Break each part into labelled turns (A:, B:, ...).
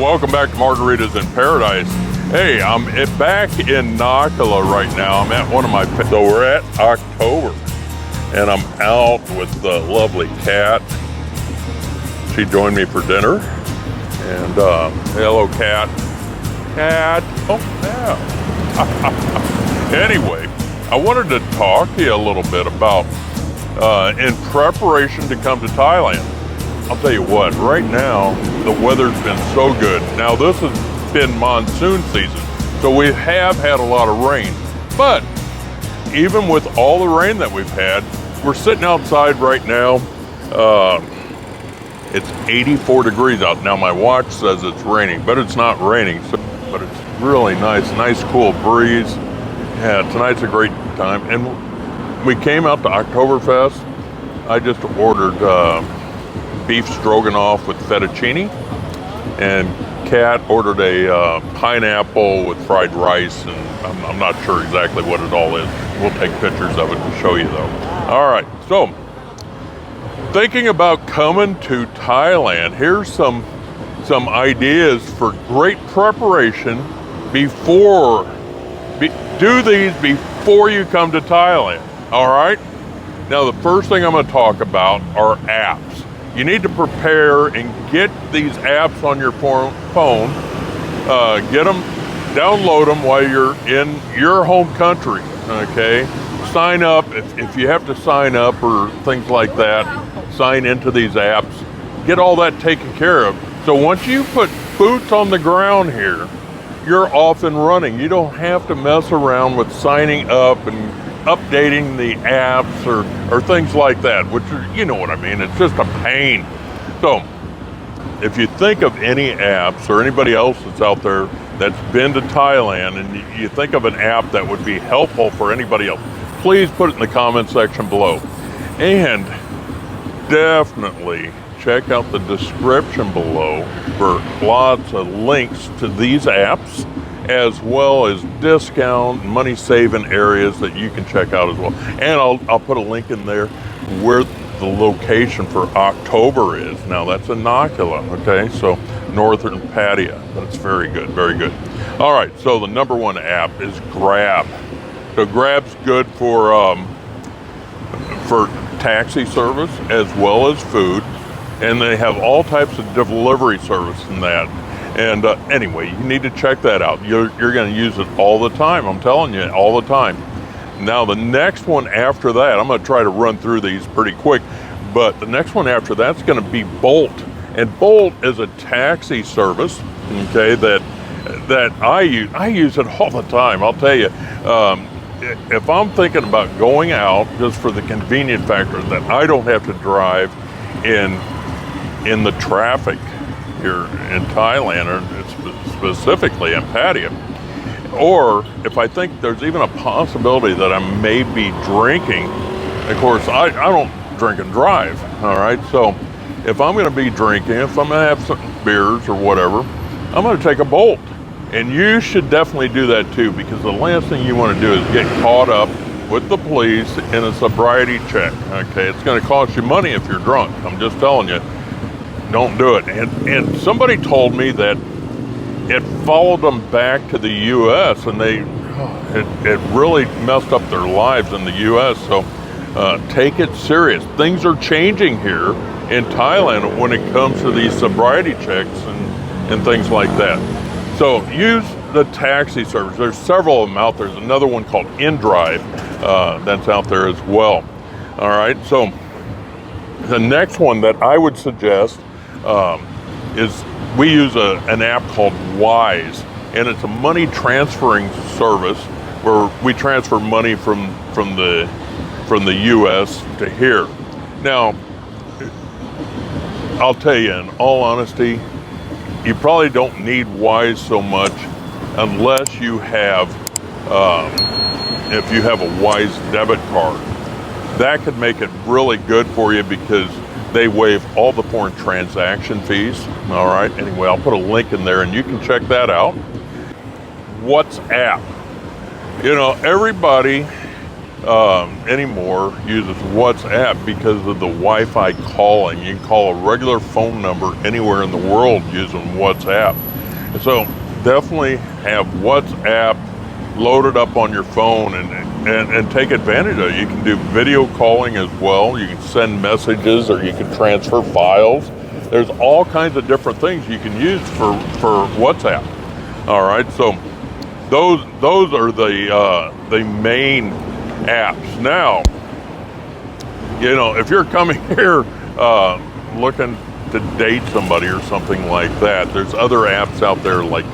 A: Welcome back to Margaritas in Paradise. Hey, I'm back in Nakula right now. I'm at one of my, so we're at October, and I'm out with the lovely Kat. She joined me for dinner, and hello, Kat. Kat, oh yeah. Anyway, I wanted to talk to you a little bit about in preparation to come to Thailand. I'll tell you what, right now, the weather's been so good. Now, this has been monsoon season, so we have had a lot of rain. But even with all the rain that we've had, we're sitting outside right now. It's 84 degrees out. Now, my watch says it's raining, but it's not raining. So, but it's really nice cool breeze. Yeah, tonight's a great time. And we came out to Oktoberfest. I just ordered beef stroganoff with fettuccine, and Kat ordered a pineapple with fried rice, and I'm not sure exactly what it all is. We'll take pictures of it and show you though. All right, so thinking about coming to Thailand, here's some ideas for great preparation before, do these before you come to Thailand, all right? Now, the first thing I'm gonna talk about are apps. You need to prepare and get these apps on your phone, get them, download them while you're in your home country, okay? Sign up, if you have to sign up or things like that, sign into these apps, get all that taken care of. So once you put boots on the ground here, you're off and running. You don't have to mess around with signing up and updating the apps or things like that, which are, you know what I mean, it's just a pain. So if you think of any apps or anybody else that's out there that's been to Thailand and you think of an app that would be helpful for anybody else, please put it in the comment section below. And definitely check out the description below for lots of links to these apps, as well as discount and money-saving areas that you can check out as well. And I'll put a link in there where the location for October is. Now, that's in Nakula, okay? So, northern Pattaya, but it's very good, very good. All right, so the number one app is Grab. So Grab's good for taxi service as well as food, and they have all types of delivery service in that. And anyway, you need to check that out. You're going to use it all the time. I'm telling you, all the time. Now, the next one after that, I'm going to try to run through these pretty quick, but the next one after that's going to be Bolt. And Bolt is a taxi service, okay, that I use. I use it all the time. I'll tell you, if I'm thinking about going out, just for the convenient factor that I don't have to drive in the traffic here in Thailand, or specifically in Pattaya, or if I think there's even a possibility that I may be drinking. Of course, I don't drink and drive, all right? So if I'm gonna be drinking, if I'm gonna have some beers or whatever, I'm gonna take a Bolt. And you should definitely do that too, because the last thing you wanna do is get caught up with the police in a sobriety check, okay? It's gonna cost you money if you're drunk, I'm just telling you. Don't do it. And somebody told me that it followed them back to the U.S. and it really messed up their lives in the U.S. So take it serious. Things are changing here in Thailand when it comes to these sobriety checks and things like that. So use the taxi service. There's several of them out there. There's another one called InDrive that's out there as well. All right. So the next one that I would suggest is we use an app called Wise, and it's a money transferring service where we transfer money from the U.S. to here. Now, I'll tell you, in all honesty, you probably don't need Wise so much unless you have, if you have a Wise debit card. That could make it really good for you because they waive all the foreign transaction fees, all right? Anyway, I'll put a link in there and you can check that out. WhatsApp. You know, everybody anymore uses WhatsApp because of the Wi-Fi calling. You can call a regular phone number anywhere in the world using WhatsApp. So definitely have WhatsApp loaded up on your phone and take advantage of it. You can do video calling as well. You can send messages or you can transfer files. There's all kinds of different things you can use for WhatsApp. All right, so those are the main apps. Now, you know, if you're coming here looking to date somebody or something like that, there's other apps out there like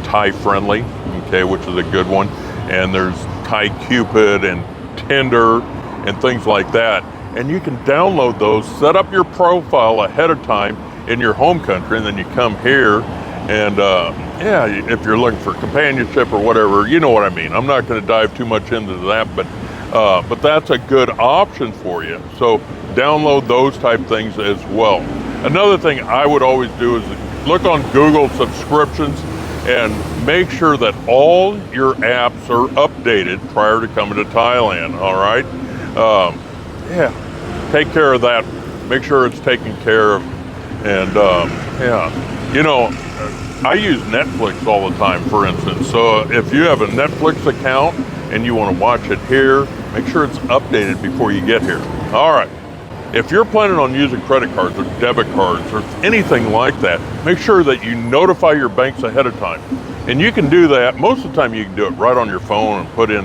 A: Thai Friendly, okay, which is a good one, and there's Thai Cupid and Tinder and things like that. And you can download those, set up your profile ahead of time in your home country, and then you come here and yeah, if you're looking for companionship or whatever, you know what I mean. I'm not going to dive too much into that, but that's a good option for you. So download those type things as well. Another thing I would always do is look on Google subscriptions and make sure that all your apps are updated prior to coming to Thailand, all right? Yeah, take care of that. Make sure it's taken care of. And yeah, you know, I use Netflix all the time, for instance. So if you have a Netflix account and you want to watch it here, make sure it's updated before you get here. All right. If you're planning on using credit cards or debit cards or anything like that, make sure that you notify your banks ahead of time. And you can do that. Most of the time you can do it right on your phone and put in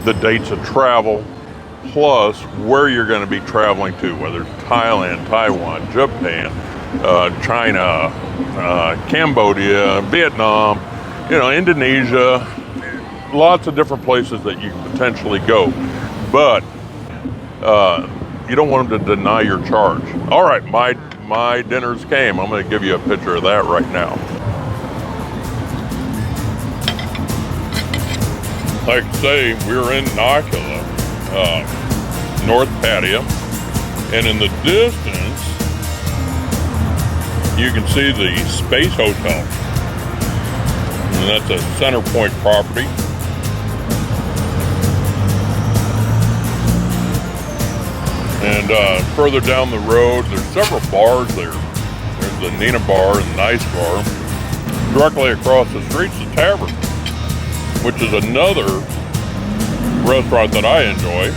A: the dates of travel, plus where you're going to be traveling to, whether it's Thailand, Taiwan, Japan, China, Cambodia, Vietnam, you know, Indonesia, lots of different places that you can potentially go. But you don't want them to deny your charge. All right, my dinners came. I'm going to give you a picture of that right now. Like I say, we're in Nakula, North Pattaya, and in the distance, you can see the Space Hotel, and that's a Center Point property. And further down the road, there's several bars there. There's the Nina Bar and the Nice Bar. Directly across the street's the Tavern, which is another restaurant that I enjoy.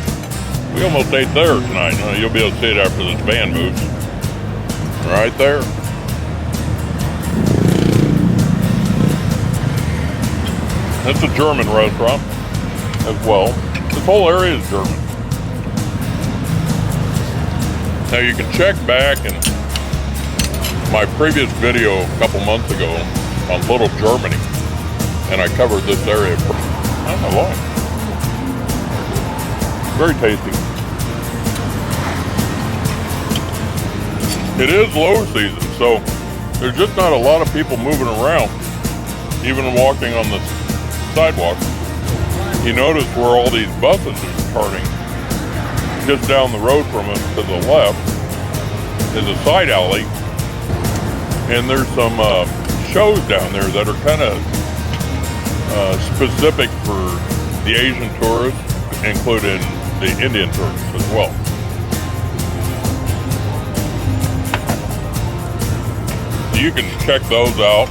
A: We almost ate there tonight. You'll be able to see it after this van moves. Right there. It's a German restaurant as well. This whole area is German. Now you can check back in my previous video a couple months ago on Little Germany, and I covered this area for not that long. Very tasty. It is low season, so there's just not a lot of people moving around, even walking on the sidewalk. You notice where all these buses are turning. Just down the road from us to the left is a side alley, and there's some shows down there that are kind of specific for the Asian tourists, including the Indian tourists as well. You can check those out.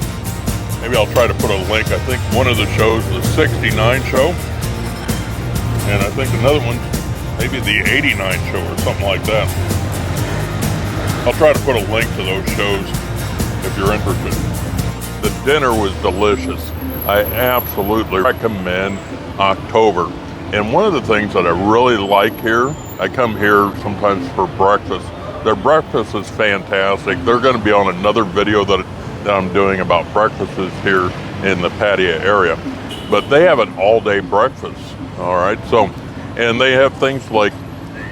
A: Maybe I'll try to put a link. I think one of the shows is the 69 show, and I think another one maybe the 89 show or something like that. I'll try to put a link to those shows if you're interested. The dinner was delicious. I absolutely recommend October. And one of the things that I really like here, I come here sometimes for breakfast. Their breakfast is fantastic. They're going to be on another video that I'm doing about breakfasts here in the Pattaya area. But they have an all-day breakfast, all right? So, and they have things like,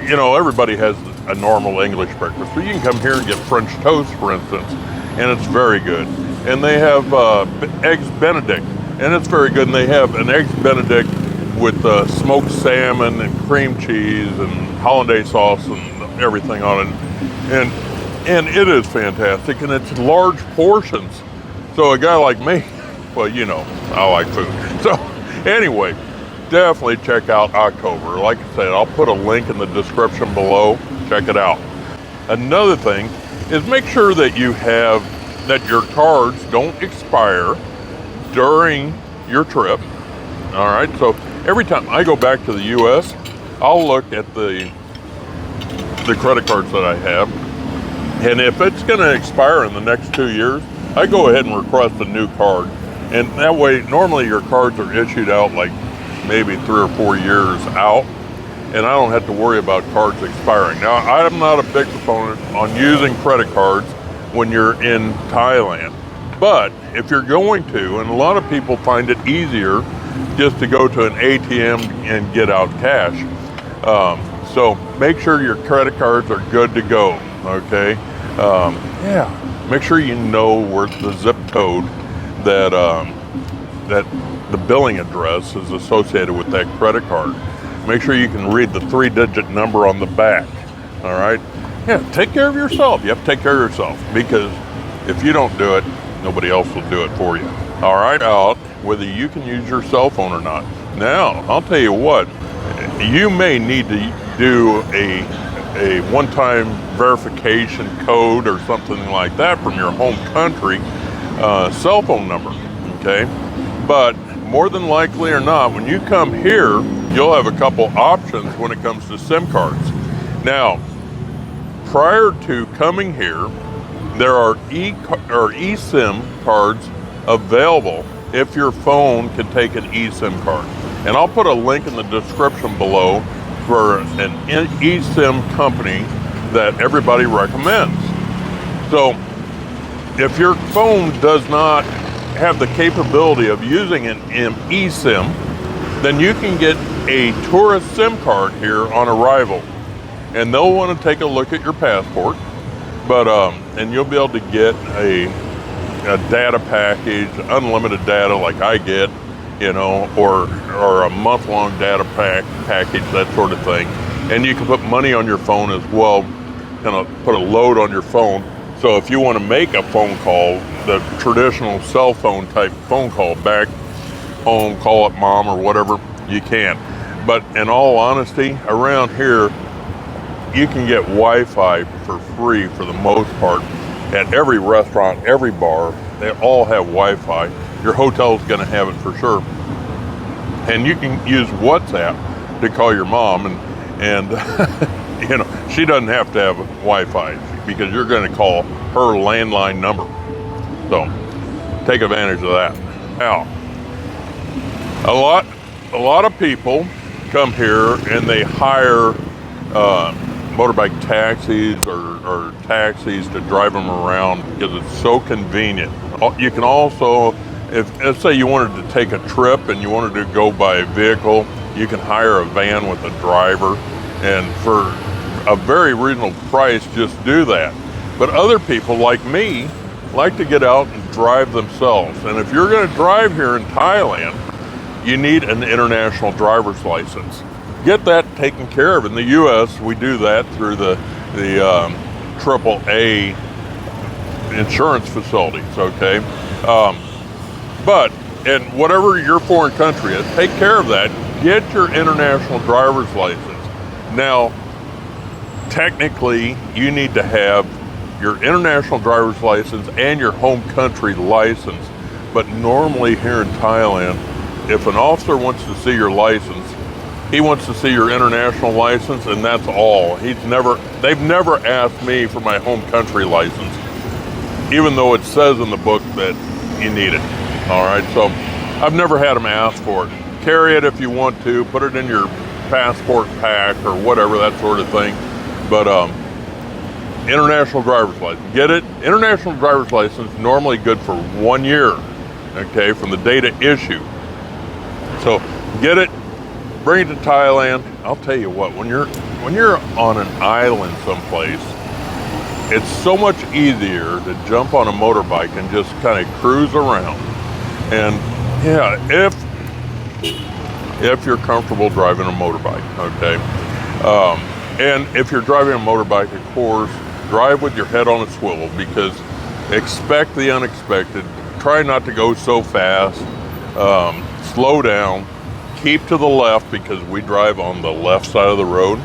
A: you know, everybody has a normal English breakfast. So you can come here and get French toast, for instance, and it's very good. And they have eggs Benedict, and it's very good. And they have an eggs Benedict with smoked salmon and cream cheese and hollandaise sauce and everything on it. And it is fantastic, and it's large portions. So a guy like me, well, you know, I like food. So anyway, definitely check out October. Like I said, I'll put a link in the description below. Check it out. Another thing is make sure that you have that your cards don't expire during your trip. All right, so every time I go back to the U.S., I'll look at the credit cards that I have, and if it's going to expire in the next 2 years, I go ahead and request a new card. And that way, normally your cards are issued out like maybe 3 or 4 years out, and I don't have to worry about cards expiring. Now, I'm not a big proponent on using credit cards when you're in Thailand, but if you're going to, and a lot of people find it easier just to go to an ATM and get out cash. So make sure your credit cards are good to go, okay? Make sure you know where the zip code that the billing address is associated with that credit card. Make sure you can read the 3-digit number on the back, all right? Yeah, take care of yourself. You have to take care of yourself, because if you don't do it, nobody else will do it for you. All right, out whether you can use your cell phone or not. Now, I'll tell you what, you may need to do a one-time verification code or something like that from your home country cell phone number, okay? But more than likely or not, when you come here, you'll have a couple options when it comes to SIM cards. Now, prior to coming here, there are eSIM cards available if your phone can take an eSIM card. And I'll put a link in the description below for an eSIM company that everybody recommends. So if your phone does not have the capability of using an eSIM, then you can get a tourist SIM card here on arrival. And they'll want to take a look at your passport, but and you'll be able to get a data package, unlimited data like I get, you know, or a month-long data package, that sort of thing. And you can put money on your phone as well, kind of put a load on your phone. So if you want to make a phone call, the traditional cell phone type phone call back home, call up mom or whatever, you can. But in all honesty, around here, you can get Wi-Fi for free for the most part. At every restaurant, every bar, they all have Wi-Fi. Your hotel's gonna have it for sure. And you can use WhatsApp to call your mom, and you know, she doesn't have to have Wi-Fi because you're gonna call her landline number. So take advantage of that. Now, a lot of people come here and they hire motorbike taxis or taxis to drive them around because it's so convenient. You can also, if let's say you wanted to take a trip and you wanted to go by a vehicle, you can hire a van with a driver, and for a very reasonable price, just do that. But other people like me like to get out and drive themselves. And if you're going to drive here in Thailand, you need an international driver's license. Get that taken care of. In the U.S., we do that through the AAA insurance facilities, okay? But in whatever your foreign country is, take care of that. Get your international driver's license. Now, technically, you need to have your international driver's license and your home country license. But normally here in Thailand, if an officer wants to see your license, he wants to see your international license, and that's all. They've never asked me for my home country license, even though it says in the book that you need it. All right, so I've never had them ask for it. Carry it if you want to, put it in your passport pack or whatever, that sort of thing. But international driver's license, get it. International driver's license normally good for 1 year, okay, from the date of issue. So get it. Bring it to Thailand. I'll tell you what, when you're on an island someplace, it's so much easier to jump on a motorbike and just kind of cruise around. And yeah, if you're comfortable driving a motorbike, okay? And if you're driving a motorbike, of course, drive with your head on a swivel, because expect the unexpected. Try not to go so fast. Slow down. Keep to the left, because we drive on the left side of the road,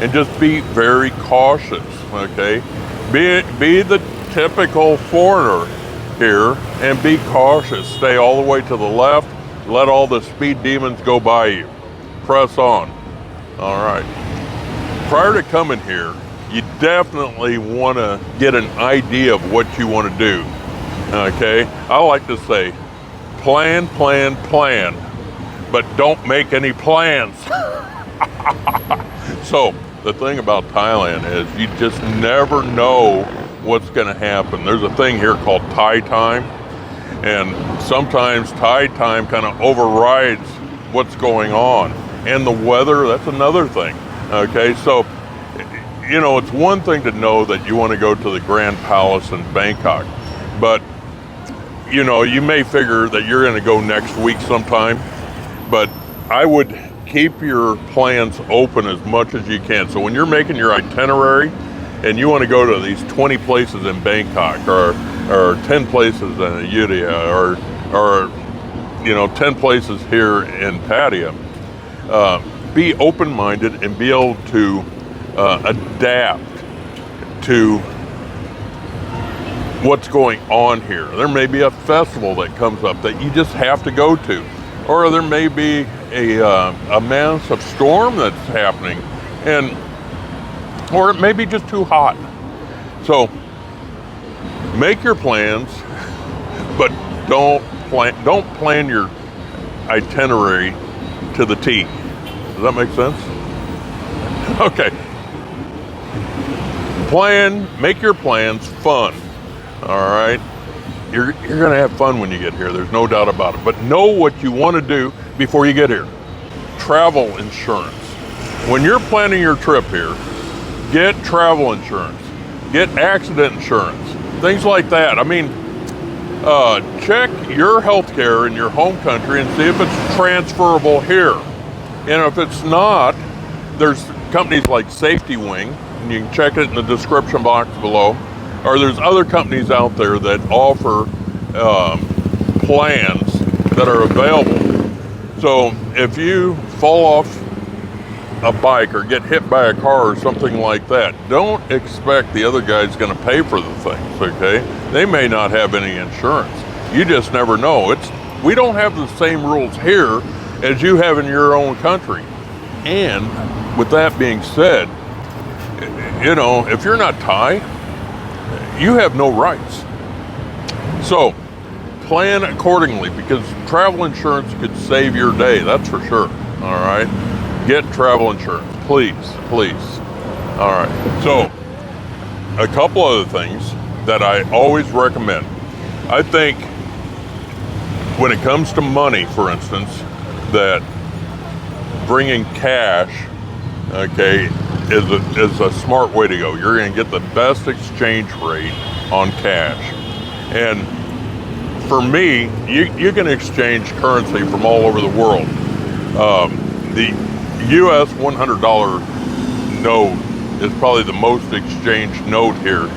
A: and just be very cautious. Okay, be the typical foreigner here and be cautious. Stay all the way to the left. Let all the speed demons go by you. Press on. All right. Prior to coming here, you definitely want to get an idea of what you want to do. Okay? I like to say, plan, plan, plan, but don't make any plans. So, the thing about Thailand is you just never know what's going to happen. There's a thing here called Thai time, and sometimes Thai time kind of overrides what's going on. And the weather, that's another thing. Okay, so, you know, it's one thing to know that you want to go to the Grand Palace in Bangkok, but, you know, you may figure that you're going to go next week sometime, but I would keep your plans open as much as you can. So when you're making your itinerary and you want to go to these 20 places in Bangkok or 10 places in Ayutthaya or you know, 10 places here in Pattaya, be open-minded and be able to adapt to what's going on here. There may be a festival that comes up that you just have to go to, or there may be a massive storm that's happening, or it may be just too hot. So make your plans, but don't plan your itinerary to the T. Does that make sense? Okay. Make your plans fun. All right. You're going to have fun when you get here. There's no doubt about it. But know what you want to do before you get here. Travel insurance. When you're planning your trip here, get travel insurance. Get accident insurance. Things like that. I mean, check your health care in your home country and see if it's transferable here. And if it's not, there's companies like Safety Wing, and you can check it in the description box below, or there's other companies out there that offer plans that are available. So if you fall off a bike or get hit by a car or something like that, don't expect the other guy's going to pay for the things, okay? They may not have any insurance. You just never know. We don't have the same rules here as you have in your own country. And with that being said, you know, if you're not Thai, you have no rights. So plan accordingly, because travel insurance could save your day, that's for sure. All right, get travel insurance, please. All right, so a couple other things that I always recommend. I think when it comes to money, for instance, that bringing cash, okay, is a smart way to go. You're going to get the best exchange rate on cash. And for me, you can exchange currency from all over the world. The US $100 note is probably the most exchanged note here,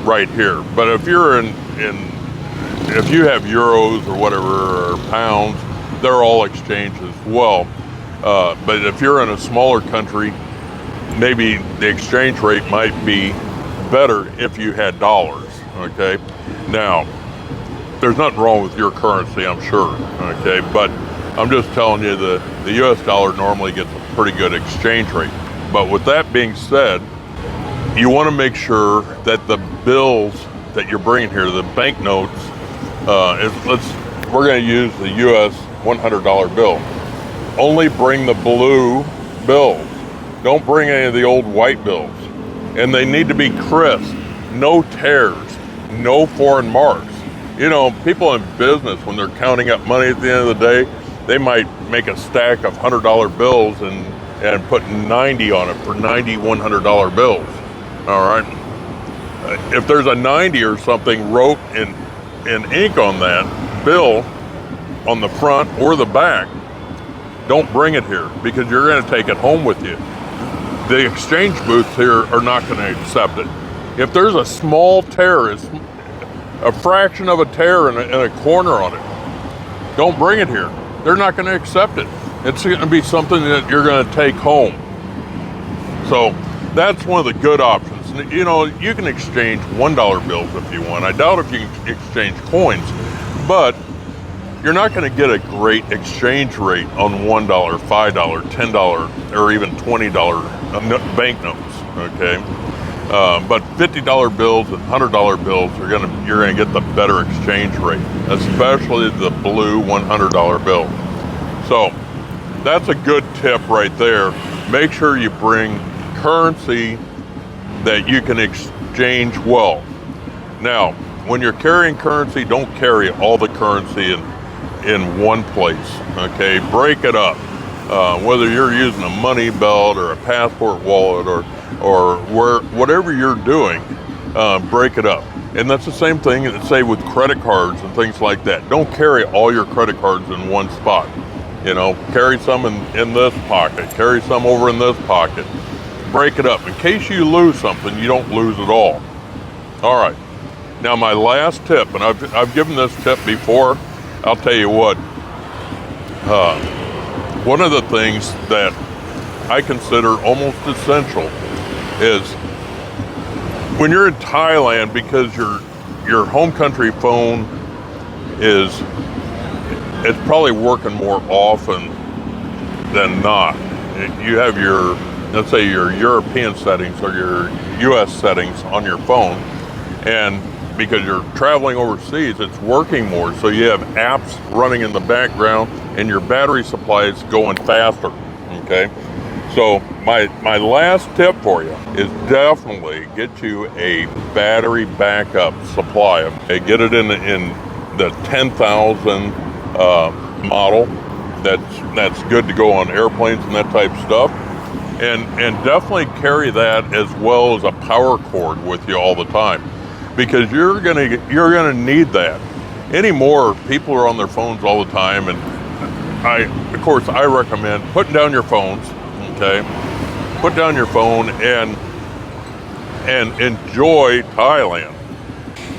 A: right here. But if you're if you have euros or whatever, or pounds, they're all exchanged as well. But if you're in a smaller country, maybe the exchange rate might be better if you had dollars, okay? Now, there's nothing wrong with your currency, I'm sure, okay? But I'm just telling you, the US dollar normally gets a pretty good exchange rate. But with that being said, you want to make sure that the bills that you're bringing here, the banknotes, we're going to use the US $100 bill. Only bring the blue bills. Don't bring any of the old white bills. And they need to be crisp, no tears, no foreign marks. You know, people in business, when they're counting up money at the end of the day, they might make a stack of $100 bills and put 90 on it for 90 $100 bills. All right. If there's a 90 or something wrote in ink on that bill on the front or the back, don't bring it here, because you're going to take it home with you. The exchange booths here are not going to accept it. If there's a small tear, it's a fraction of a tear in a corner on it, don't bring it here. They're not going to accept it. It's going to be something that you're going to take home. So that's one of the good options. you know, you can exchange $1 bills if you want. I doubt if you can exchange coins, but you're not going to get a great exchange rate on $1, $5, $10, or even $20 banknotes. Okay, but $50 bills and $100 bills you're gonna get the better exchange rate, especially the blue $100 bill. So that's a good tip right there. Make sure you bring currency that you can exchange well. Now, when you're carrying currency, don't carry all the currency in one place. Okay, break it up. Whether you're using a money belt or a passport wallet or whatever you're doing, break it up. And that's the same thing that say with credit cards and things like that. Don't carry all your credit cards in one spot. You know, carry some in this pocket, carry some over in this pocket. Break it up. In case you lose something, you don't lose it all. All right. Now my last tip, and I've given this tip before. I'll tell you what. One of the things that I consider almost essential is when you're in Thailand, because your home country phone it's probably working more often than not. You have let's say your European settings or your US settings on your phone, and because you're traveling overseas, it's working more. So you have apps running in the background and your battery supply is going faster, okay? So my last tip for you is definitely get you a battery backup supply. Okay? Get it in the 10,000 model. That's good to go on airplanes and that type of stuff. And definitely carry that as well as a power cord with you all the time, because you're gonna need that. Anymore, people are on their phones all the time, and of course I recommend putting down your phones. Okay, put down your phone and enjoy Thailand.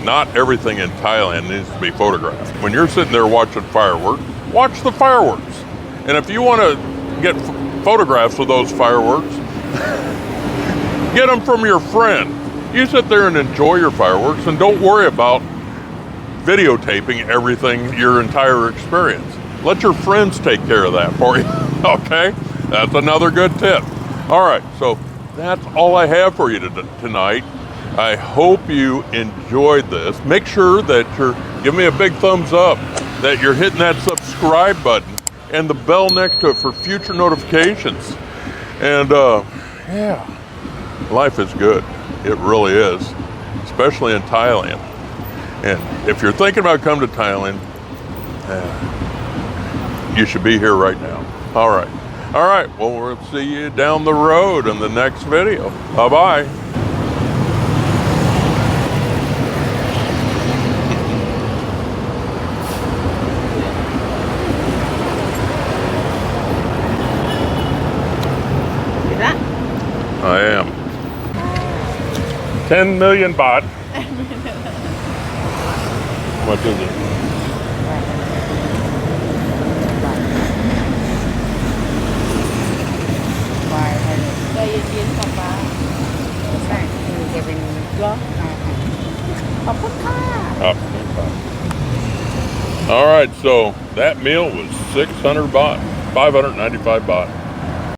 A: Not everything in Thailand needs to be photographed. When you're sitting there watching fireworks, watch the fireworks. And if you want to get photographs of those fireworks, get them from your friend. You sit there and enjoy your fireworks and don't worry about videotaping everything, your entire experience. Let your friends take care of that for you, okay? That's another good tip. All right, so that's all I have for you tonight. I hope you enjoyed this. Make sure that give me a big thumbs up, that you're hitting that subscribe button and the bell next to it for future notifications. And yeah, life is good. It really is, especially in Thailand. And if you're thinking about coming to Thailand, you should be here right now. All right. All right, well, we'll see you down the road in the next video. Bye-bye.
B: Is that?
A: I am. 10 million baht. What is it? All right, so that meal was 600 baht, 595 baht.